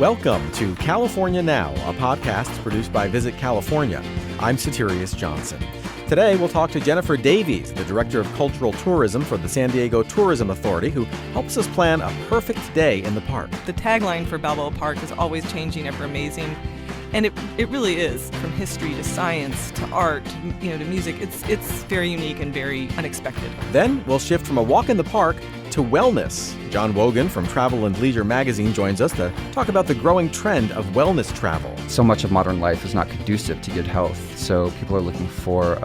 Welcome to California Now, a podcast produced by Visit California. I'm Soterios Johnson. Today, we'll talk to Jennifer Davies, the Director of Cultural Tourism for the San Diego Tourism Authority, who helps us plan a perfect day in the park. The tagline for Balboa Park is always changing, ever amazing. And it really is, from history to science to art, to music. It's very unique and very unexpected. Then we'll shift from a walk in the park to wellness. John Wogan from Travel and Leisure magazine joins us to talk about the growing trend of wellness travel. So much of modern life is not conducive to good health, so people are looking for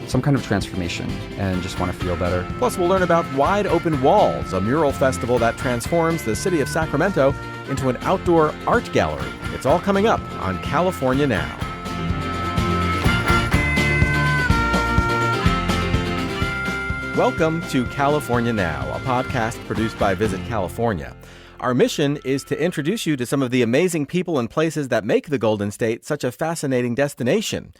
some kind of transformation and just want to feel better. Plus, we'll learn about Wide Open Walls, a mural festival that transforms the city of Sacramento into an outdoor art gallery. It's all coming up on California Now. Welcome to California Now, a podcast produced by Visit California. Our mission is to introduce you to some of the amazing people and places that make the Golden State such a fascinating destination.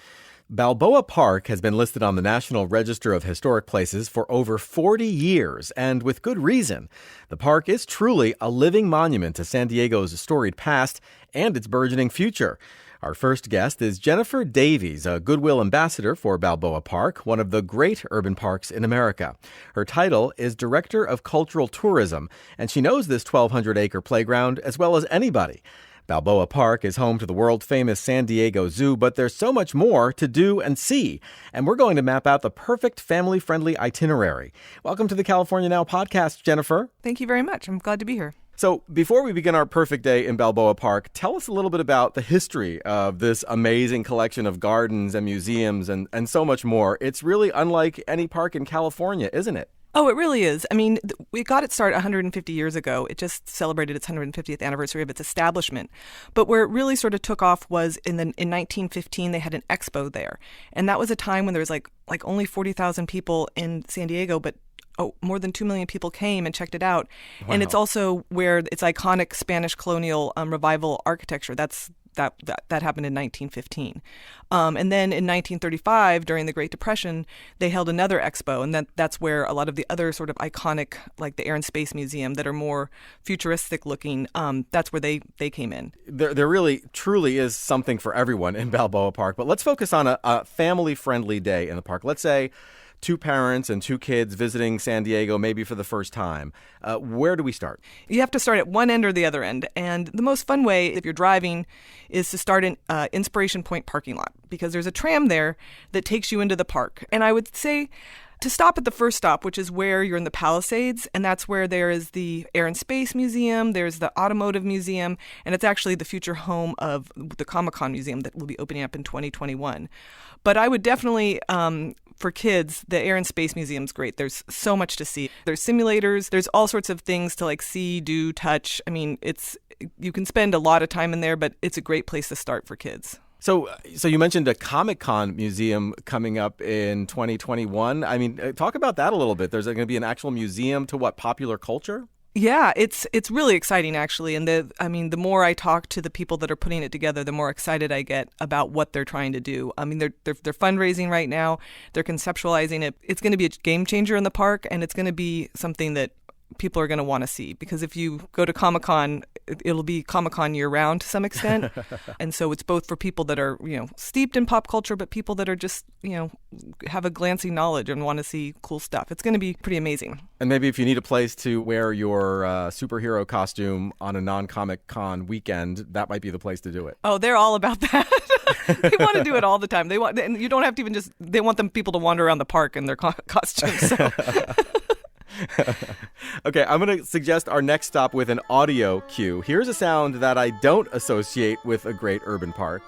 Balboa Park has been listed on the National Register of Historic Places for over 40 years, and with good reason. The park is truly a living monument to San Diego's storied past and its burgeoning future. Our first guest is Jennifer Davies, a Goodwill Ambassador for Balboa Park, one of the great urban parks in America. Her title is Director of Cultural Tourism, and she knows this 1,200-acre playground as well as anybody. Balboa Park is home to the world-famous San Diego Zoo, but there's so much more to do and see, and we're going to map out the perfect family-friendly itinerary. Welcome to the California Now podcast, Jennifer. Thank you very much. I'm glad to be here. So before we begin our perfect day in Balboa Park, tell us a little bit about the history of this amazing collection of gardens and museums and so much more. It's really unlike any park in California, isn't it? Oh, it really is. I mean, we got it started 150 years ago. It just celebrated its 150th anniversary of its establishment. But where it really sort of took off was in 1915, they had an expo there. And that was a time when there was like only 40,000 people in San Diego, but more than 2 million people came and checked it out. Wow. And it's also where its iconic Spanish colonial revival architecture, that happened in 1915. And then in 1935, during the Great Depression, they held another expo, and that's where a lot of the other sort of iconic, like the Air and Space Museum, that are more futuristic looking, that's where they came in. There really, truly is something for everyone in Balboa Park. But let's focus on a family-friendly day in the park. Let's say 2 parents and 2 kids visiting San Diego, maybe for the first time. Where do we start? You have to start at one end or the other end. And the most fun way, if you're driving, is to start in Inspiration Point parking lot, because there's a tram there that takes you into the park. And I would say to stop at the first stop, which is where you're in the Palisades, and that's where there is the Air and Space Museum, there's the Automotive Museum, and it's actually the future home of the Comic-Con Museum that will be opening up in 2021. But I would definitely, for kids, the Air and Space Museum's great. There's so much to see. There's simulators. There's all sorts of things to see, do, touch. I mean, you can spend a lot of time in there, but it's a great place to start for kids. So you mentioned a Comic-Con museum coming up in 2021. I mean, talk about that a little bit. There's going to be an actual museum to popular culture? Yeah, it's really exciting, actually. And the more I talk to the people that are putting it together, the more excited I get about what they're trying to do. I mean, they're fundraising right now. They're conceptualizing it. It's going to be a game changer in the park, and it's going to be something that people are going to want to see, because if you go to Comic-Con, it'll be Comic-Con year-round to some extent. And so it's both for people that are, steeped in pop culture, but people that are just, have a glancing knowledge and want to see cool stuff. It's going to be pretty amazing. And maybe if you need a place to wear your superhero costume on a non-Comic-Con weekend, that might be the place to do it. Oh, they're all about that. They want to do it all the time. And you don't have to even they want people to wander around the park in their costumes. So. Okay, I'm going to suggest our next stop with an audio cue. Here's a sound that I don't associate with a great urban park.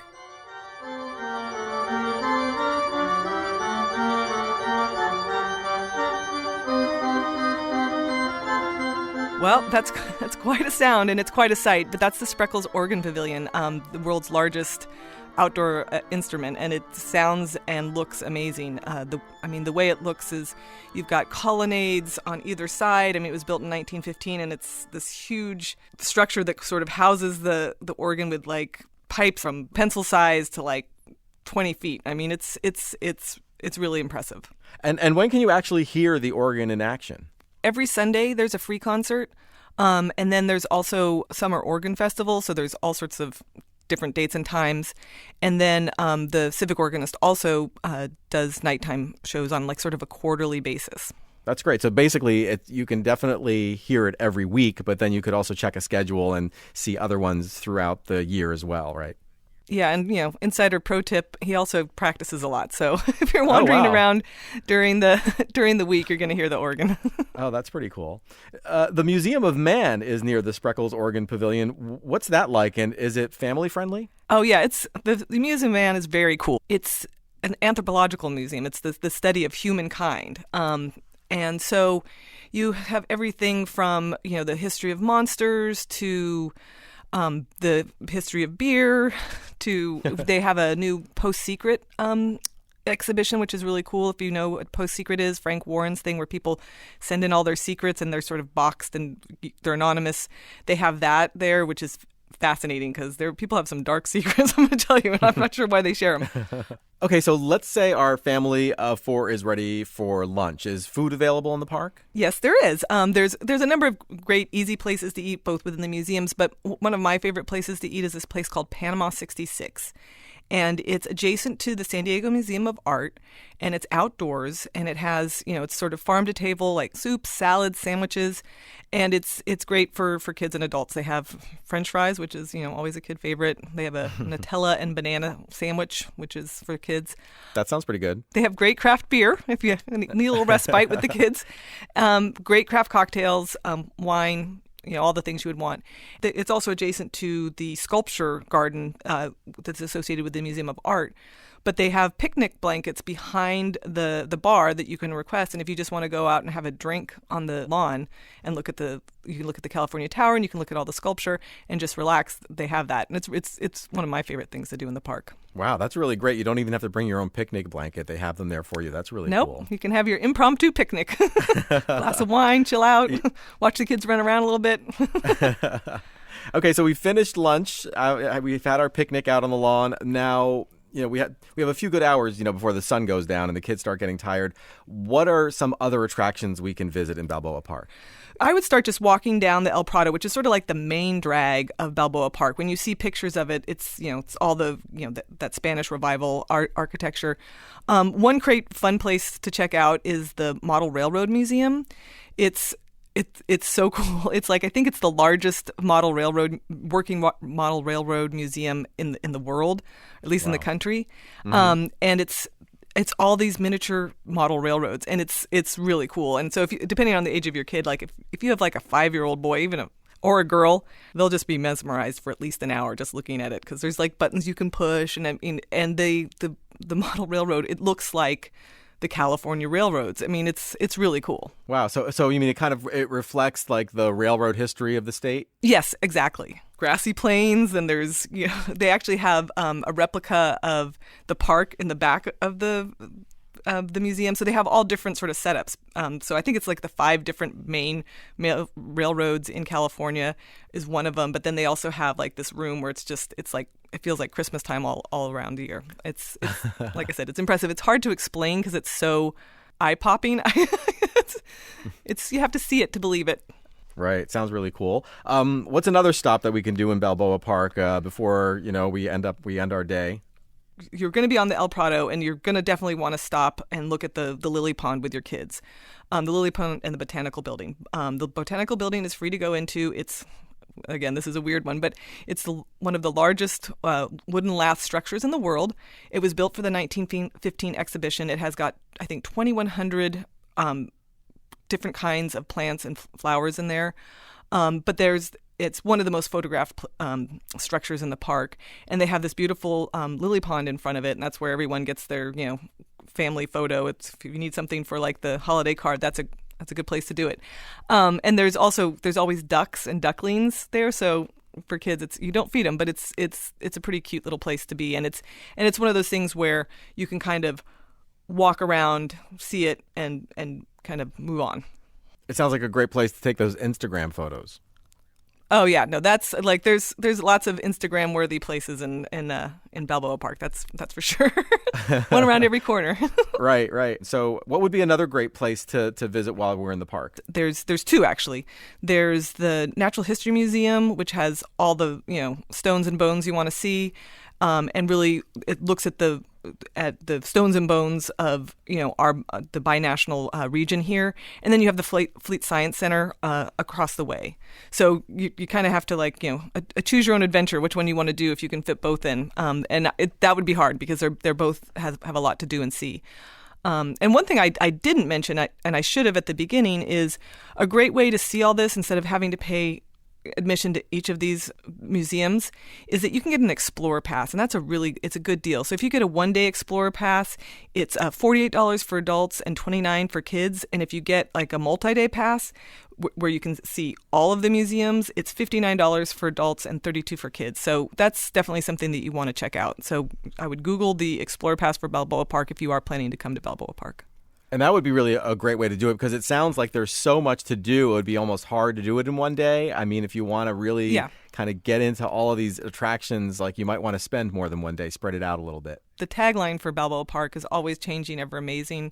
Well, that's quite a sound, and it's quite a sight, but that's the Spreckles Organ Pavilion, the world's largest outdoor instrument, and it sounds and looks amazing. The way it looks is you've got colonnades on either side. I mean, it was built in 1915, and it's this huge structure that sort of houses the organ with pipes from pencil size to 20 feet. I mean, it's really impressive. And when can you actually hear the organ in action? Every Sunday there's a free concert. And then there's also Summer Organ Festival, so there's all sorts of different dates and times. And then the civic organist also does nighttime shows on like sort of a quarterly basis. That's great. So basically, you can definitely hear it every week, but then you could also check a schedule and see other ones throughout the year as well, right? Yeah, and insider pro tip, he also practices a lot. So if you're wandering around during the week, you're going to hear the organ. Oh, that's pretty cool. The Museum of Man is near the Spreckles Organ Pavilion. What's that like, and is it family friendly? Oh yeah, it's the Museum of Man is very cool. It's an anthropological museum. It's the study of humankind. And so you have everything from, the history of monsters to the history of beer to they have a new Post-Secret exhibition, which is really cool. If you know what Post-Secret is, Frank Warren's thing where people send in all their secrets and they're sort of boxed and they're anonymous. They have that there, which is fascinating because people have some dark secrets, I'm going to tell you, and I'm not sure why they share them. Okay, so let's say our family of 4 is ready for lunch. Is food available in the park? Yes, there is. There's a number of great, easy places to eat, both within the museums, but one of my favorite places to eat is this place called Panama 66. And it's adjacent to the San Diego Museum of Art, and it's outdoors, and it has, it's sort of farm to table, like soups, salads, sandwiches, and it's great for kids and adults. They have French fries, which is, always a kid favorite. They have a Nutella and banana sandwich, which is for kids. That sounds pretty good. They have great craft beer, if you need a little respite with the kids. Great craft cocktails, wine, all the things you would want. It's also adjacent to the sculpture garden that's associated with the Museum of Art. But they have picnic blankets behind the bar that you can request. And if you just want to go out and have a drink on the lawn and you can look at the California Tower and you can look at all the sculpture and just relax, they have that. And it's one of my favorite things to do in the park. Wow, that's really great. You don't even have to bring your own picnic blanket. They have them there for you. That's really cool. Nope, you can have your impromptu picnic. Glass of wine, chill out, watch the kids run around a little bit. Okay, so we finished lunch. We've had our picnic out on the lawn. Now, we have a few good hours, before the sun goes down and the kids start getting tired. What are some other attractions we can visit in Balboa Park? I would start just walking down the El Prado, which is sort of like the main drag of Balboa Park. When you see pictures of it, it's all the that Spanish Revival architecture. One great fun place to check out is the Model Railroad Museum. It's so cool. It's like, I think it's the largest working model railroad museum in the world, at least in the country. Mm-hmm. And it's all these miniature model railroads, and it's really cool. And so depending on the age of your kid, like if you have like a 5-year-old boy, or a girl, they'll just be mesmerized for at least an hour just looking at it, because there's like buttons you can push, and the model railroad, it looks like the California railroads. I mean, it's really cool. Wow. So you mean it reflects like the railroad history of the state? Yes, exactly. Grassy plains, and there's they actually have a replica of the park in the back of the museum. So they have all different sort of setups. So I think it's like the 5 different main railroads in California is one of them. But then they also have like this room where it's like, it feels like Christmas time all around the year. It's like I said, it's impressive. It's hard to explain because it's so eye-popping. You have to see it to believe it. Right. Sounds really cool. What's another stop that we can do in Balboa Park before we end our day? You're going to be on the El Prado, and you're going to definitely want to stop and look at the lily pond with your kids. The lily pond and the botanical building. The botanical building is free to go into. It's, again, this is a weird one, but it's one of the largest wooden lath structures in the world. It was built for the 1915 exhibition. It has got, I think, 2,100 different kinds of plants and flowers in there. But it's one of the most photographed structures in the park, and they have this beautiful lily pond in front of it, and that's where everyone gets their family photo. If you need something for like the holiday card, that's a good place to do it. And there's always ducks and ducklings there, so for kids, you don't feed them, but it's a pretty cute little place to be, and it's one of those things where you can kind of walk around, see it, and kind of move on. It sounds like a great place to take those Instagram photos. Oh yeah, no, that's like there's lots of Instagram worthy places in Balboa Park. That's for sure. One around every corner. Right. So what would be another great place to visit while we're in the park? There's two actually. There's the Natural History Museum, which has all the stones and bones you want to see, and really it looks at the stones and bones of our the binational region here, and then you have the Fleet Science Center across the way. So you kind of have to a choose your own adventure, which one you want to do if you can fit both in, and that would be hard because they're both have a lot to do and see. And one thing I didn't mention, and I should have at the beginning, is a great way to see all this instead of having to pay admission to each of these museums is that you can get an Explorer Pass, and it's a good deal. So if you get a one-day Explorer Pass, it's $48 for adults and $29 for kids. And if you get like a multi-day pass where you can see all of the museums, it's $59 for adults and $32 for kids. So that's definitely something that you want to check out. So I would Google the Explorer Pass for Balboa Park if you are planning to come to Balboa Park. And that would be really a great way to do it because it sounds like there's so much to do. It would be almost hard to do it in one day. I mean, if you want to really kind of get into all of these attractions, like you might want to spend more than one day, spread it out a little bit. The tagline for Balboa Park is always changing, ever amazing.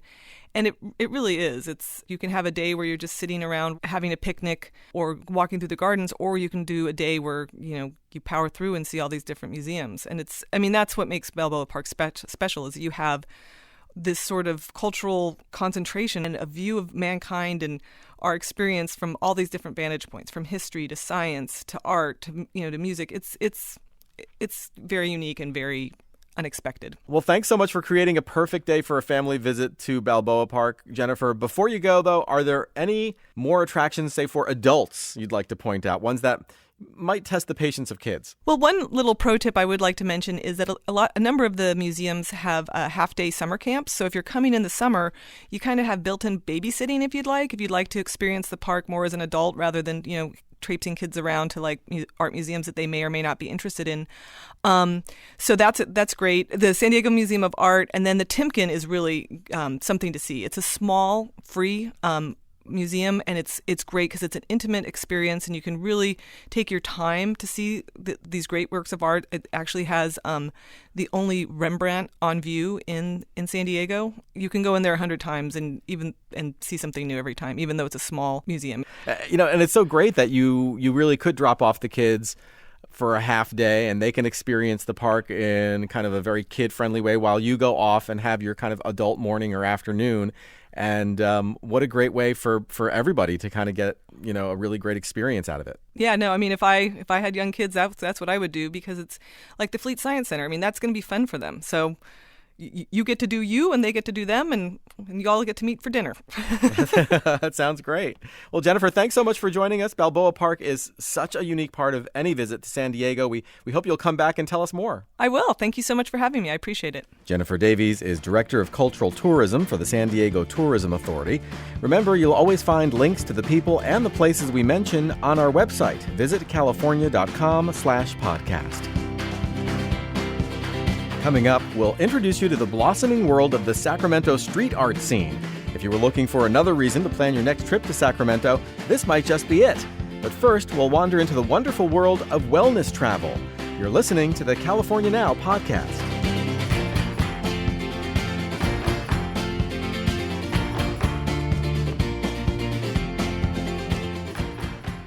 And it really is. You can have a day where you're just sitting around having a picnic or walking through the gardens, or you can do a day where, you power through and see all these different museums. And that's what makes Balboa Park special is that you have this sort of cultural concentration and a view of mankind and our experience from all these different vantage points, from history to science to art to to music. It's very unique and very unexpected. Well, thanks so much for creating a perfect day for a family visit to Balboa Park, Jennifer. Before you go, though, are there any more attractions, say, for adults you'd like to point out, ones that might test the patience of kids? Well, one little pro tip I would like to mention is that a number of the museums have half-day summer camps. So if you're coming in the summer, you kind of have built-in babysitting if you'd like to experience the park more as an adult rather than, traipsing kids around to art museums that they may or may not be interested in. So that's great. The San Diego Museum of Art and then the Timken is really something to see. It's a small, free museum, and it's great because it's an intimate experience and you can really take your time to see these great works of art. It actually has the only Rembrandt on view in San Diego. You can go in there 100 times and see something new every time, even though it's a small museum. And it's so great that you really could drop off the kids for a half day and they can experience the park in kind of a very kid-friendly way while you go off and have your kind of adult morning or afternoon. And what a great way for everybody to kind of get, a really great experience out of it. Yeah, no, I mean, if I had young kids, that's what I would do because it's like the Fleet Science Center. I mean, that's going to be fun for them. So you get to do you and they get to do them and you all get to meet for dinner. That sounds great. Well, Jennifer, thanks so much for joining us. Balboa Park is such a unique part of any visit to San Diego. We hope you'll come back and tell us more. I will. Thank you so much for having me. I appreciate it. Jennifer Davies is Director of Cultural Tourism for the San Diego Tourism Authority. Remember, you'll always find links to the people and the places we mention on our website. Visit california.com/podcast. Coming up, we'll introduce you to the blossoming world of the Sacramento street art scene. If you were looking for another reason to plan your next trip to Sacramento, this might just be it. But first, we'll wander into the wonderful world of wellness travel. You're listening to the California Now podcast.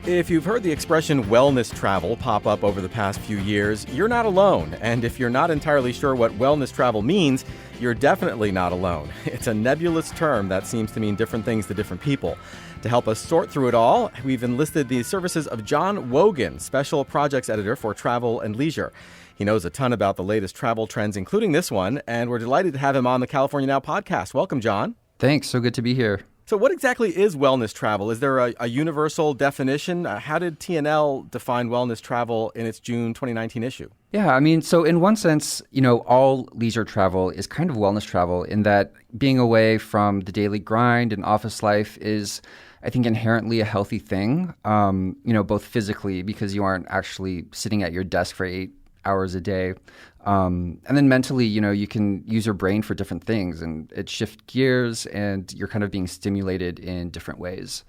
If you've heard the expression wellness travel pop up over the past few years, you're not alone. And if you're not entirely sure what wellness travel means, you're definitely not alone. It's a nebulous term that seems to mean different things to different people. To help us sort through it all, we've enlisted the services of John Wogan, Special Projects Editor for Travel and Leisure. He knows a ton about the latest travel trends, including this one, and we're delighted to have him on the California Now podcast. Welcome, John. Thanks. So good to be here. So what exactly is wellness travel? Is there a universal definition? How did TNL define wellness travel in its June 2019 issue? Yeah, I mean, so in one sense, all leisure travel is kind of wellness travel in that being away from the daily grind and office life is, I think, inherently a healthy thing, both physically because you aren't actually sitting at your desk for 8 hours a day. And then mentally, you can use your brain for different things and it shifts gears and you're kind of being stimulated in different ways.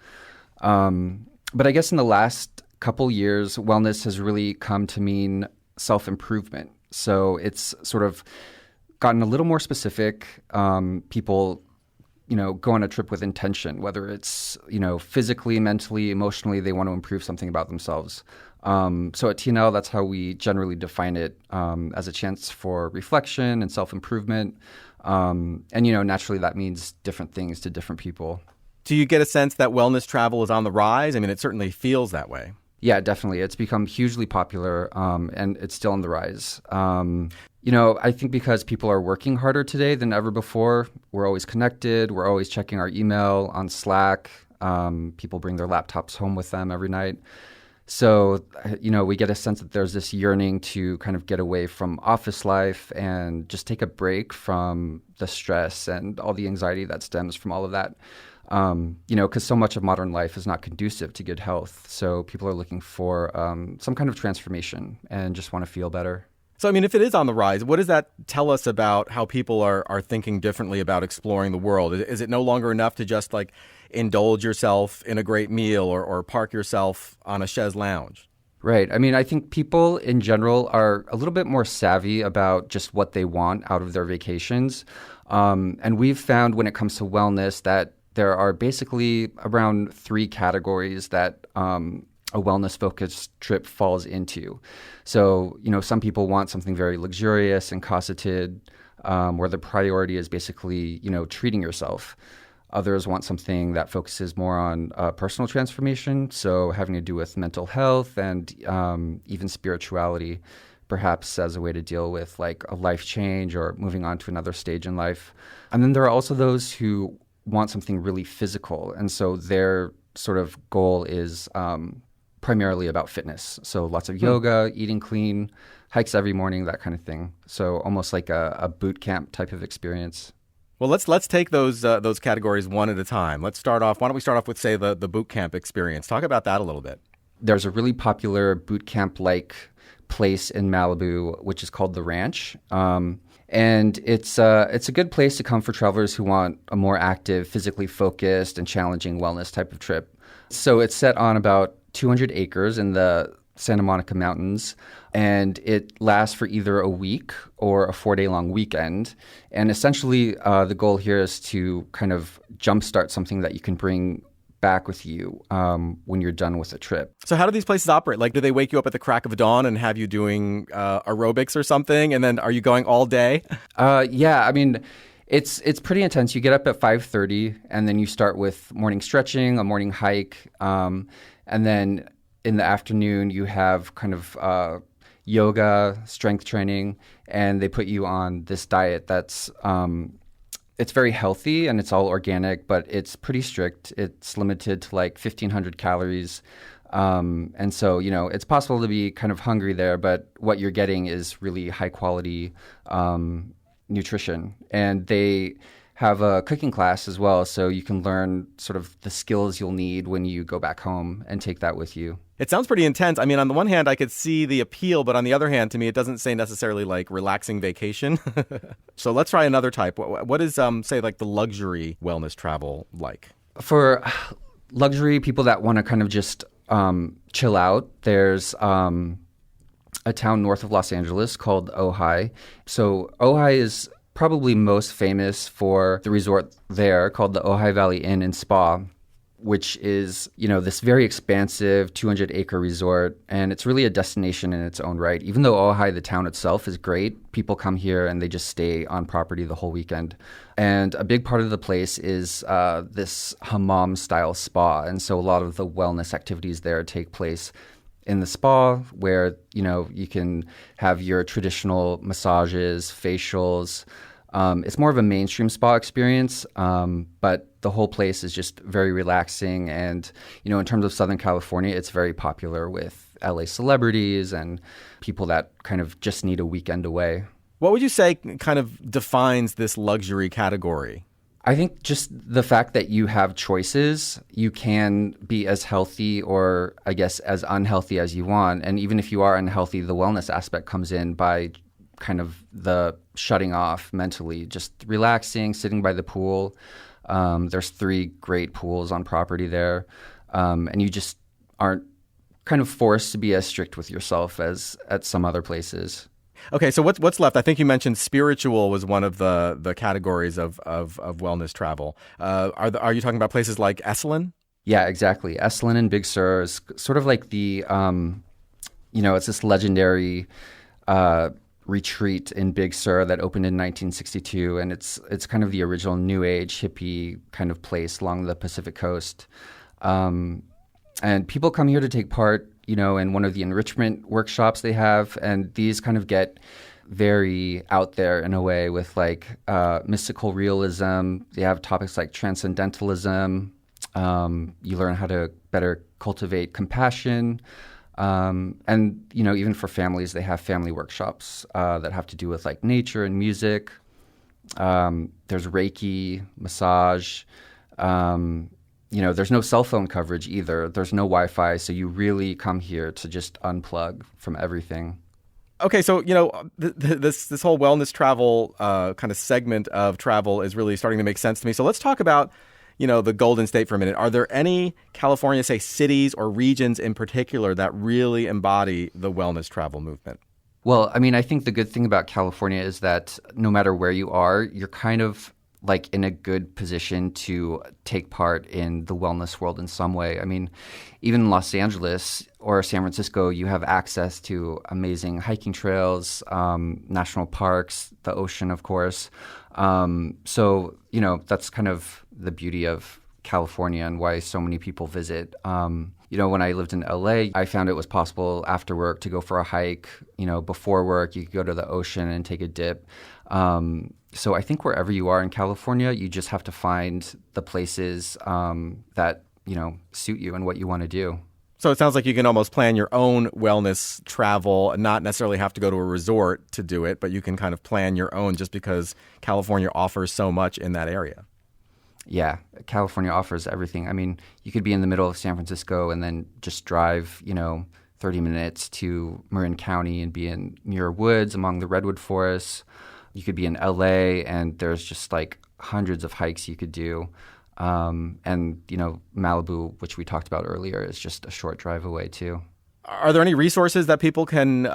But I guess in the last couple years, wellness has really come to mean self-improvement. So it's sort of gotten a little more specific. People, go on a trip with intention, whether it's, physically, mentally, emotionally, they want to improve something about themselves. So at TNL, that's how we generally define it, as a chance for reflection and self-improvement. And, naturally that means different things to different people. Do you get a sense that wellness travel is on the rise? I mean, it certainly feels that way. Yeah, definitely. It's become hugely popular, and it's still on the rise. I think because people are working harder today than ever before, we're always connected. We're always checking our email on Slack. People bring their laptops home with them every night. So, we get a sense that there's this yearning to kind of get away from office life and just take a break from the stress and all the anxiety that stems from all of that. Because so much of modern life is not conducive to good health. So people are looking for some kind of transformation and just want to feel better. So, I mean, if it is on the rise, what does that tell us about how people are thinking differently about exploring the world? Is it no longer enough to just indulge yourself in a great meal or park yourself on a chaise lounge? Right. I mean, I think people in general are a little bit more savvy about just what they want out of their vacations. And we've found when it comes to wellness that there are basically around 3 categories that a wellness-focused trip falls into. So, some people want something very luxurious and cosseted, where the priority is basically, treating yourself. Others want something that focuses more on personal transformation, so having to do with mental health and even spirituality, perhaps as a way to deal with a life change or moving on to another stage in life. And then there are also those who want something really physical. And so their sort of goal is primarily about fitness. So lots of yoga, eating clean, hikes every morning, that kind of thing. So almost like a boot camp type of experience. Well, let's take those categories one at a time. Why don't we start off with, say, the boot camp experience? Talk about that a little bit. There's a really popular boot camp-like place in Malibu, which is called The Ranch. And it's a good place to come for travelers who want a more active, physically focused, and challenging wellness type of trip. So it's set on about 200 acres in the Santa Monica Mountains, and it lasts for either a week or a 4-day-long weekend. And essentially, the goal here is to kind of jumpstart something that you can bring back with you when you're done with the trip. So how do these places operate? Do they wake you up at the crack of dawn and have you doing aerobics or something? And then are you going all day? Yeah, I mean, it's pretty intense. You get up at 5:30 and then you start with morning stretching, a morning hike. And then in the afternoon, you have kind of yoga, strength training, and they put you on this diet that's it's very healthy and it's all organic, but it's pretty strict. It's limited to 1,500 calories. And so, it's possible to be kind of hungry there, but what you're getting is really high quality nutrition. And they have a cooking class as well, so you can learn sort of the skills you'll need when you go back home and take that with you. It sounds pretty intense. I mean, on the one hand, I could see the appeal, but on the other hand, to me, it doesn't say necessarily relaxing vacation. So let's try another type. What is, say, the luxury wellness travel like? For luxury people that want to kind of just chill out, there's a town north of Los Angeles called Ojai. So Ojai is probably most famous for the resort there called the Ojai Valley Inn and Spa, which is, this very expansive 200-acre resort. And it's really a destination in its own right. Even though Ojai, the town itself, is great, people come here and they just stay on property the whole weekend. And a big part of the place is this hammam-style spa. And so a lot of the wellness activities there take place in the spa, where, you can have your traditional massages, facials. It's more of a mainstream spa experience, but the whole place is just very relaxing. And, in terms of Southern California, it's very popular with LA celebrities and people that kind of just need a weekend away. What would you say kind of defines this luxury category? I think just the fact that you have choices, you can be as healthy or, I guess, as unhealthy as you want. And even if you are unhealthy, the wellness aspect comes in by kind of the shutting off mentally, just relaxing, sitting by the pool. There's 3 great pools on property there. And you just aren't kind of forced to be as strict with yourself as at some other places. Okay, so what's left? I think you mentioned spiritual was one of the categories of wellness travel. Are you talking about places like Esalen? Yeah, exactly. Esalen and Big Sur is sort of like the, it's this legendary retreat in Big Sur that opened in 1962, and it's kind of the original New Age hippie kind of place along the Pacific coast. And people come here to take part, in one of the enrichment workshops they have, and these kind of get very out there in a way with like mystical realism. They have topics like transcendentalism. You learn how to better cultivate compassion. And, even for families, they have family workshops that have to do with like nature and music. There's Reiki, massage. There's no cell phone coverage either. There's no Wi-Fi. So you really come here to just unplug from everything. Okay, so, this whole wellness travel kind of segment of travel is really starting to make sense to me. So let's talk about the Golden State for a minute. Are there any California, say, cities or regions in particular that really embody the wellness travel movement? Well, I think the good thing about California is that no matter where you are, you're kind of like in a good position to take part in the wellness world in some way. Even in Los Angeles or San Francisco, you have access to amazing hiking trails, national parks, the ocean, of course. So, that's kind of the beauty of California and why so many people visit. When I lived in LA, I found it was possible after work to go for a hike. Before work, you could go to the ocean and take a dip. So I think wherever you are in California, you just have to find the places that, suit you and what you want to do. So it sounds like you can almost plan your own wellness travel and not necessarily have to go to a resort to do it, but you can kind of plan your own just because California offers so much in that area. Yeah, California offers everything. You could be in the middle of San Francisco and then just drive, 30 minutes to Marin County and be in Muir Woods among the redwood forests. You could be in LA and there's just like hundreds of hikes you could do. And, Malibu, which we talked about earlier, is just a short drive away too. Are there any resources that people can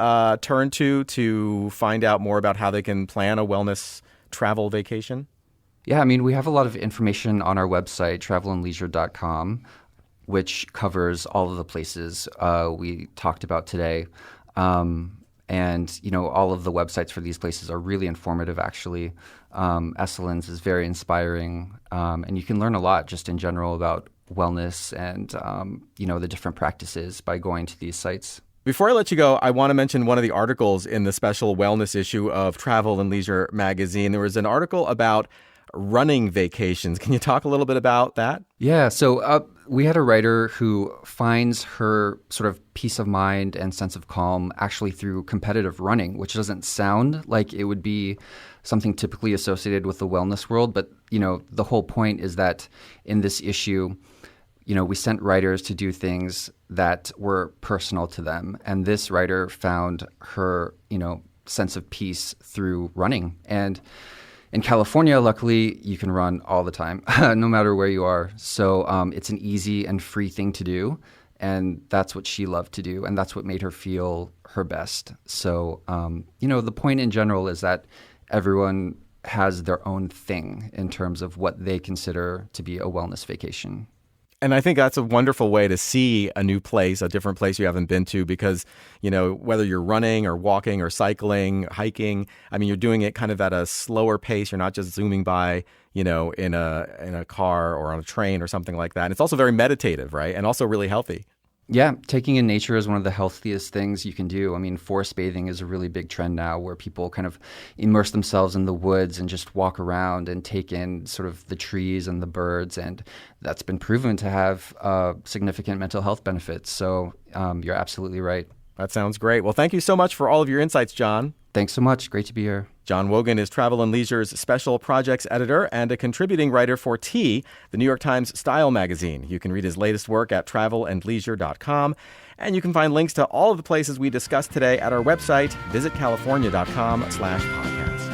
turn to find out more about how they can plan a wellness travel vacation? Yeah, we have a lot of information on our website, travelandleisure.com, which covers all of the places we talked about today. And, all of the websites for these places are really informative, actually. Esalen's is very inspiring. And you can learn a lot just in general about wellness and, the different practices by going to these sites. Before I let you go, I want to mention one of the articles in the special wellness issue of Travel and Leisure magazine. There was an article about running vacations. Can you talk a little bit about that? Yeah. So we had a writer who finds her sort of peace of mind and sense of calm actually through competitive running, which doesn't sound like it would be something typically associated with the wellness world. But, the whole point is that in this issue, we sent writers to do things that were personal to them. And this writer found her, sense of peace through running. And in California, luckily, you can run all the time, no matter where you are. So it's an easy and free thing to do. And that's what she loved to do. And that's what made her feel her best. So, the point in general is that everyone has their own thing in terms of what they consider to be a wellness vacation. And I think that's a wonderful way to see a new place, a different place you haven't been to, because, whether you're running or walking or cycling, hiking, you're doing it kind of at a slower pace. You're not just zooming by, in a car or on a train or something like that. And it's also very meditative, right? And also really healthy. Yeah, taking in nature is one of the healthiest things you can do. Forest bathing is a really big trend now where people kind of immerse themselves in the woods and just walk around and take in sort of the trees and the birds. And that's been proven to have significant mental health benefits. So you're absolutely right. That sounds great. Well, thank you so much for all of your insights, John. Thanks so much. Great to be here. John Wogan is Travel and Leisure's special projects editor and a contributing writer for T, the New York Times style magazine. You can read his latest work at travelandleisure.com. And you can find links to all of the places we discussed today at our website, visitcalifornia.com/podcast.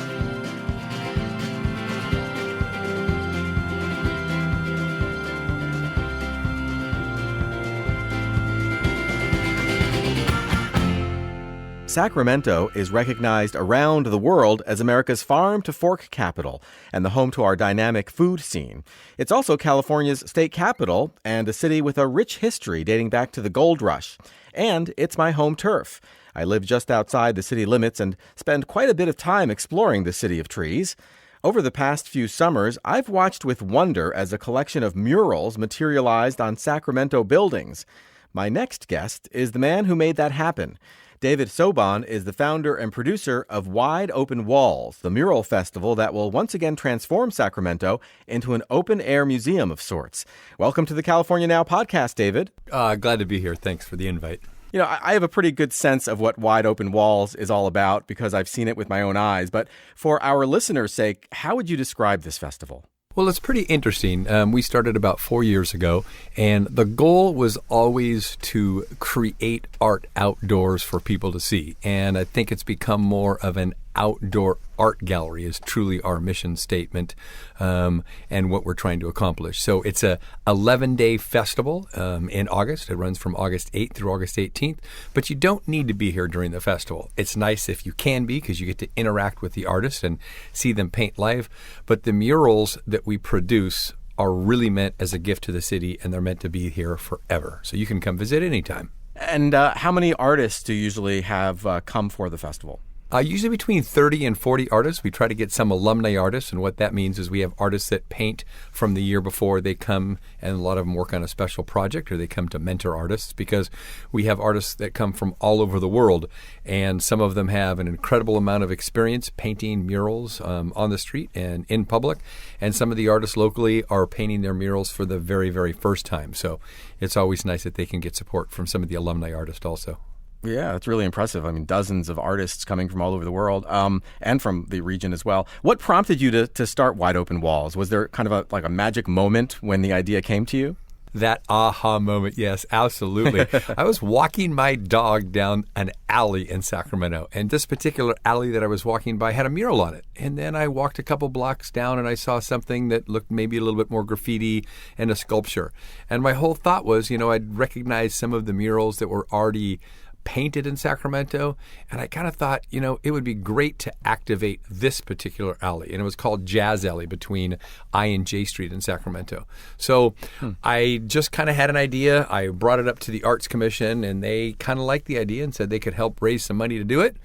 Sacramento is recognized around the world as America's farm-to-fork capital and the home to our dynamic food scene. It's also California's state capital and a city with a rich history dating back to the gold rush. And it's my home turf. I live just outside the city limits and spend quite a bit of time exploring the city of trees. Over the past few summers, I've watched with wonder as a collection of murals materialized on Sacramento buildings. My next guest is the man who made that happen. David Sobon is the founder and producer of Wide Open Walls, the mural festival that will once again transform Sacramento into an open-air museum of sorts. Welcome to the California Now podcast, David. Glad to be here. Thanks for the invite. You know, I have a pretty good sense of what Wide Open Walls is all about because I've seen it with my own eyes. But for our listeners' sake, how would you describe this festival? Well, it's pretty interesting. We started about 4 years ago, and the goal was always to create art outdoors for people to see. And I think it's become more of an outdoor art gallery is truly our mission statement and what we're trying to accomplish. So it's a 11-day festival in August. It runs from August 8th through August 18th. But you don't need to be here during the festival. It's nice if you can be because you get to interact with the artists and see them paint live. But the murals that we produce are really meant as a gift to the city, and they're meant to be here forever. So you can come visit anytime. And how many artists do you usually have come for the festival? Usually between 30 and 40 artists. We try to get some alumni artists, and what that means is we have artists that paint from the year before they come, and a lot of them work on a special project, or they come to mentor artists, because we have artists that come from all over the world, and some of them have an incredible amount of experience painting murals on the street and in public, and some of the artists locally are painting their murals for the very, very first time. So it's always nice that they can get support from some of the alumni artists also. Yeah, it's really impressive. I mean, dozens of artists coming from all over the world and from the region as well. What prompted you to start Wide Open Walls? Was there kind of a magic moment when the idea came to you? That aha moment, yes, absolutely. I was walking my dog down an alley in Sacramento, and this particular alley that I was walking by had a mural on it. And then I walked a couple blocks down and I saw something that looked maybe a little bit more graffiti and a sculpture. And my whole thought was, I'd recognize some of the murals that were already painted in Sacramento, and I kind of thought, it would be great to activate this particular alley, and it was called Jazz Alley between I and J Street in Sacramento. So I just kind of had an idea. I brought it up to the Arts Commission, and they kind of liked the idea and said they could help raise some money to do it.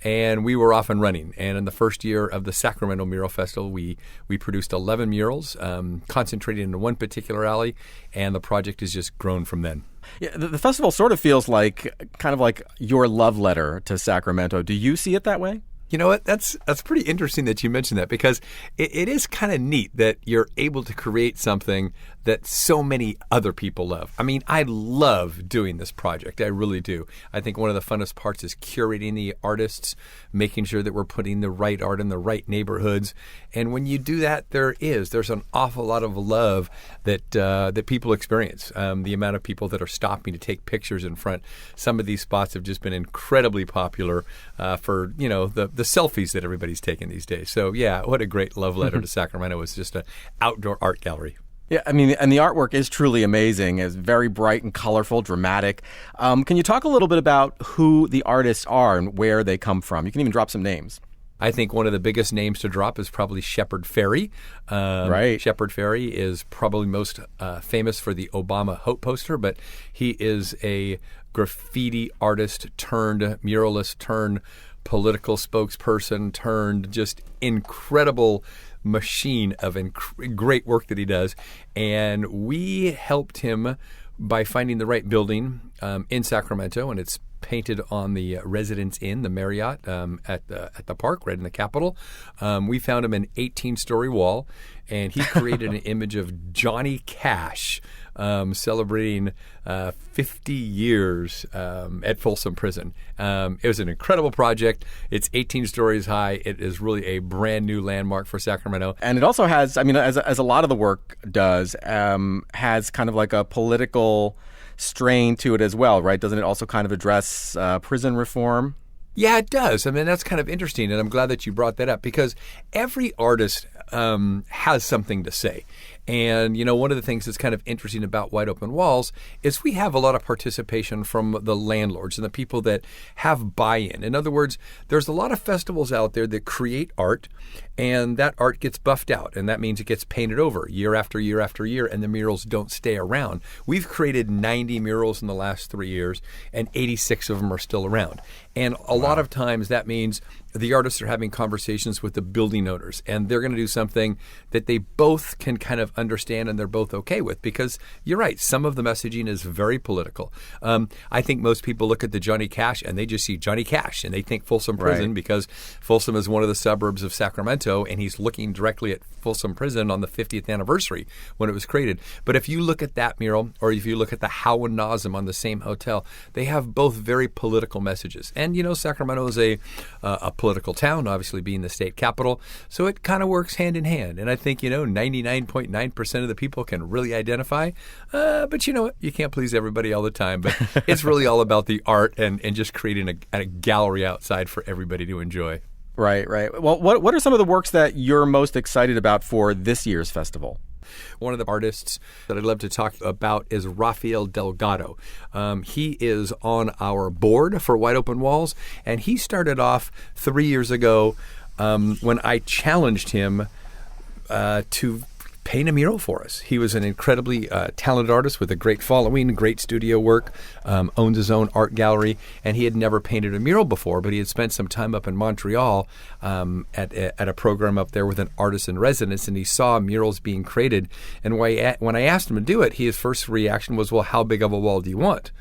And we were off and running. And in the first year of the Sacramento Mural Festival, we produced 11 murals, concentrated into one particular alley, and the project has just grown from then. Yeah, the festival sort of feels kind of like your love letter to Sacramento. Do you see it that way? You know what? That's pretty interesting that you mentioned that, because it is kind of neat that you're able to create something that so many other people love. I mean, I love doing this project. I really do. I think one of the funnest parts is curating the artists, making sure that we're putting the right art in the right neighborhoods. And when you do that, there's an awful lot of love that people experience. The amount of people that are stopping to take pictures in front. Some of these spots have just been incredibly popular for, the selfies that everybody's taking these days. So, yeah, what a great love letter to Sacramento. It's just an outdoor art gallery. Yeah, I mean, and the artwork is truly amazing. It's very bright and colorful, dramatic. Can you talk a little bit about who the artists are and where they come from? You can even drop some names. I think one of the biggest names to drop is probably Shepard Fairey. Right. Shepard Fairey is probably most famous for the Obama Hope poster, but he is a graffiti artist turned muralist turned political spokesperson turned just incredible machine of great work that he does. And we helped him by finding the right building in Sacramento, and it's painted on the Residence Inn, the Marriott at the park, right in the Capitol. We found him an 18-story wall, and he created an image of Johnny Cash celebrating 50 years at Folsom Prison. It was an incredible project. It's 18 stories high. It is really a brand new landmark for Sacramento. And it also has, I mean, as a lot of the work does, has kind of like a political strain to it as well, right? Doesn't it also kind of address prison reform? Yeah, it does. I mean, that's kind of interesting, and I'm glad that you brought that up, because every artist has something to say. And, one of the things that's kind of interesting about Wide Open Walls is we have a lot of participation from the landlords and the people that have buy-in. In other words, there's a lot of festivals out there that create art, and that art gets buffed out, and that means it gets painted over year after year after year, and the murals don't stay around. We've created 90 murals in the last 3 years, and 86 of them are still around. And a lot of times that means the artists are having conversations with the building owners, and they're going to do something that they both can kind of understand and they're both okay with, because you're right, some of the messaging is very political. I think most people look at the Johnny Cash and they just see Johnny Cash and they think Folsom Prison, because Folsom is one of the suburbs of Sacramento, and he's looking directly at Folsom Prison on the 50th anniversary when it was created. But if you look at that mural, or if you look at the How and Nazem on the same hotel, they have both very political messages. And, Sacramento is a political town, obviously being the state capital, so it kind of works hand in hand. And I think, 99.9% of the people can really identify, but you know what? You can't please everybody all the time. But it's really all about the art and just creating a gallery outside for everybody to enjoy. Right. Well, what are some of the works that you're most excited about for this year's festival? One of the artists that I'd love to talk about is Rafael Delgado. He is on our board for Wide Open Walls, and he started off 3 years ago when I challenged him to paint a mural for us. He was an incredibly talented artist with a great following, great studio work, owns his own art gallery, and he had never painted a mural before, but he had spent some time up in Montreal at a program up there with an artist in residence, and he saw murals being created. And when I asked him to do it, his first reaction was, well, how big of a wall do you want?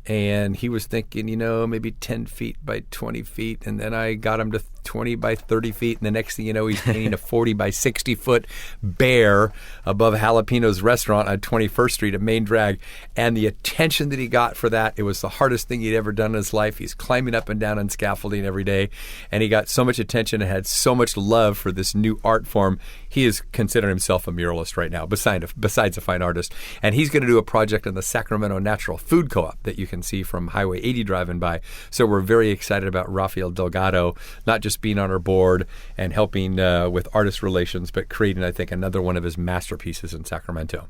And he was thinking, maybe 10 feet by 20 feet. And then I got him to 20 by 30 feet. And the next thing you know, he's painting a 40 by 60 foot bear above Jalapeno's restaurant on 21st Street at Main Drag. And the attention that he got for that, it was the hardest thing he'd ever done in his life. He's climbing up and down on scaffolding every day. And he got so much attention and had so much love for this new art form. He is considering himself a muralist right now, besides a fine artist. And he's going to do a project on the Sacramento Natural Food Co-op that you can see from Highway 80 driving by. So we're very excited about Rafael Delgado, not just being on our board and helping with artist relations, but creating, I think, another one of his masterpieces in Sacramento.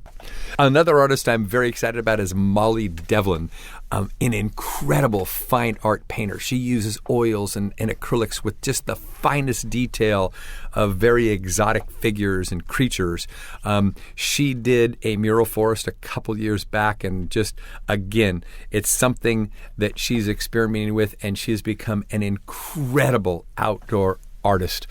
Another artist I'm very excited about is Molly Devlin, an incredible fine art painter. She uses oils and acrylics with just the finest detail of very exotic figures and creatures. She did a mural for us a couple years back, and just, again, it's something that she's experimenting with, and she has become an incredible outdoor artist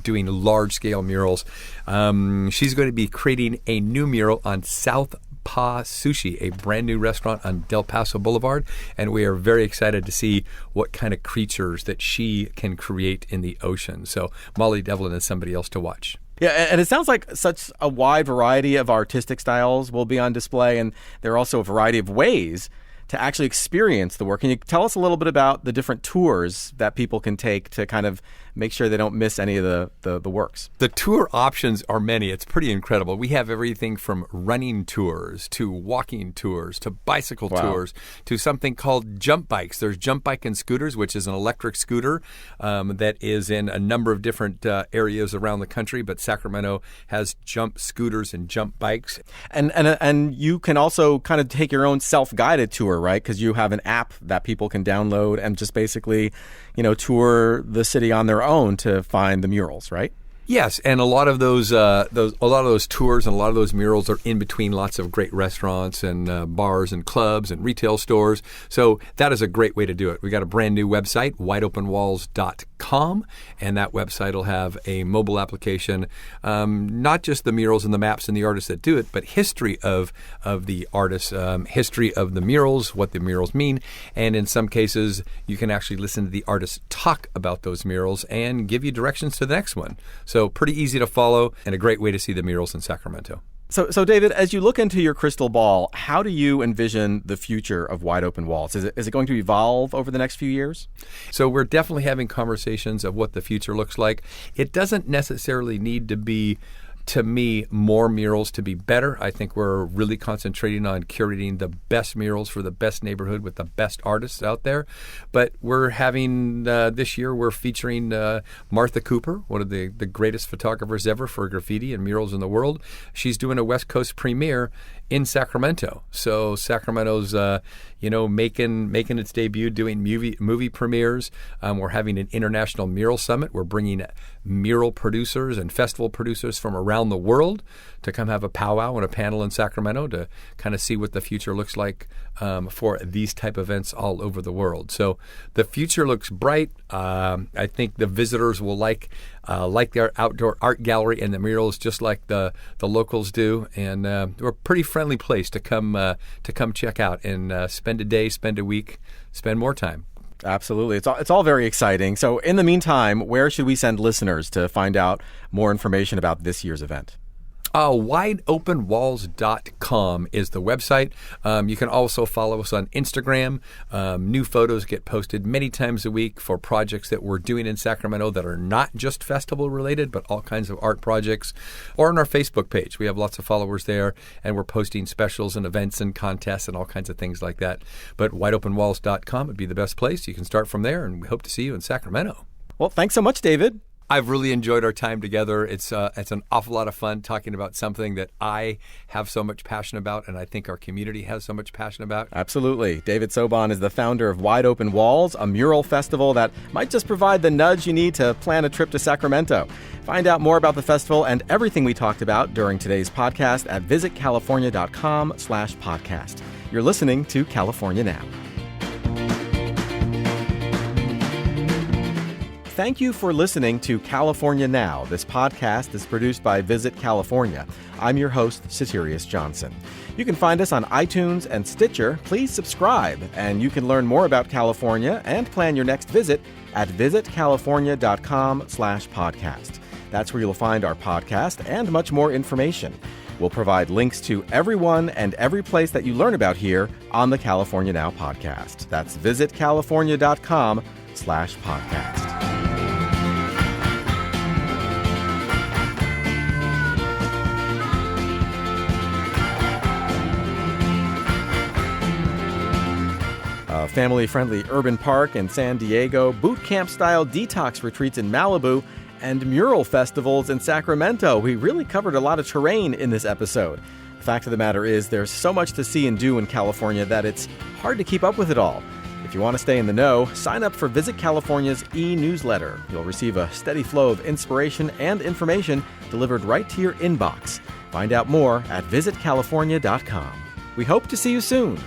doing large-scale murals. She's going to be creating a new mural on South Pa Sushi, a brand new restaurant on Del Paso Boulevard, and we are very excited to see what kind of creatures that she can create in the ocean. So Molly Devlin is somebody else to watch. Yeah, and it sounds like such a wide variety of artistic styles will be on display, and there are also a variety of ways to actually experience the work. Can you tell us a little bit about the different tours that people can take to kind of make sure they don't miss any of the works? The tour options are many. It's pretty incredible. We have everything from running tours to walking tours to bicycle tours to something called jump bikes. There's Jump Bike and Scooters, which is an electric scooter that is in a number of different areas around the country, but Sacramento has jump scooters and jump bikes. And you can also kind of take your own self-guided tour, right? Because you have an app that people can download and just basically, tour the city on their own to find the murals, right? Yes, and a lot of those tours and a lot of those murals are in between lots of great restaurants and bars and clubs and retail stores. So that is a great way to do it. We got a brand new website, wideopenwalls.com, and that website will have a mobile application, not just the murals and the maps and the artists that do it, but history of the artists, history of the murals, what the murals mean, and in some cases you can actually listen to the artists talk about those murals and give you directions to the next one. So pretty easy to follow and a great way to see the murals in Sacramento. So David, as you look into your crystal ball, how do you envision the future of Wide Open Walls? Is it going to evolve over the next few years? So we're definitely having conversations of what the future looks like. It doesn't necessarily need to be to me, more murals to be better. I think we're really concentrating on curating the best murals for the best neighborhood with the best artists out there. But we're having, this year, we're featuring Martha Cooper, one of the greatest photographers ever for graffiti and murals in the world. She's doing a West Coast premiere in Sacramento. So Sacramento's, making its debut, doing movie premieres. We're having an international mural summit. We're bringing mural producers and festival producers from around the world to come have a powwow and a panel in Sacramento to kind of see what the future looks like for these type events all over the world. So the future looks bright. I think the visitors will like their outdoor art gallery and the murals just like the locals do. And we're a pretty friendly place to come check out and spend a day, spend a week, spend more time. Absolutely. It's all very exciting. So in the meantime, where should we send listeners to find out more information about this year's event? WideOpenWalls.com is the website. You can also follow us on Instagram. New photos get posted many times a week for projects that we're doing in Sacramento that are not just festival related, but all kinds of art projects. Or on our Facebook page. We have lots of followers there, and we're posting specials and events and contests and all kinds of things like that. But WideOpenWalls.com would be the best place. You can start from there, and we hope to see you in Sacramento. Well, thanks so much, David. I've really enjoyed our time together. It's an awful lot of fun talking about something that I have so much passion about, and I think our community has so much passion about. Absolutely. David Sobon is the founder of Wide Open Walls, a mural festival that might just provide the nudge you need to plan a trip to Sacramento. Find out more about the festival and everything we talked about during today's podcast at visitcalifornia.com/podcast. You're listening to California Now. Thank you for listening to California Now. This podcast is produced by Visit California. I'm your host, Soterios Johnson. You can find us on iTunes and Stitcher. Please subscribe, and you can learn more about California and plan your next visit at visitcalifornia.com/podcast. That's where you'll find our podcast and much more information. We'll provide links to everyone and every place that you learn about here on the California Now podcast. That's visitcalifornia.com/podcast. A family-friendly urban park in San Diego, boot camp-style detox retreats in Malibu, and mural festivals in Sacramento. We really covered a lot of terrain in this episode. The fact of the matter is there's so much to see and do in California that it's hard to keep up with it all. If you want to stay in the know, sign up for Visit California's e-newsletter. You'll receive a steady flow of inspiration and information delivered right to your inbox. Find out more at visitcalifornia.com. We hope to see you soon.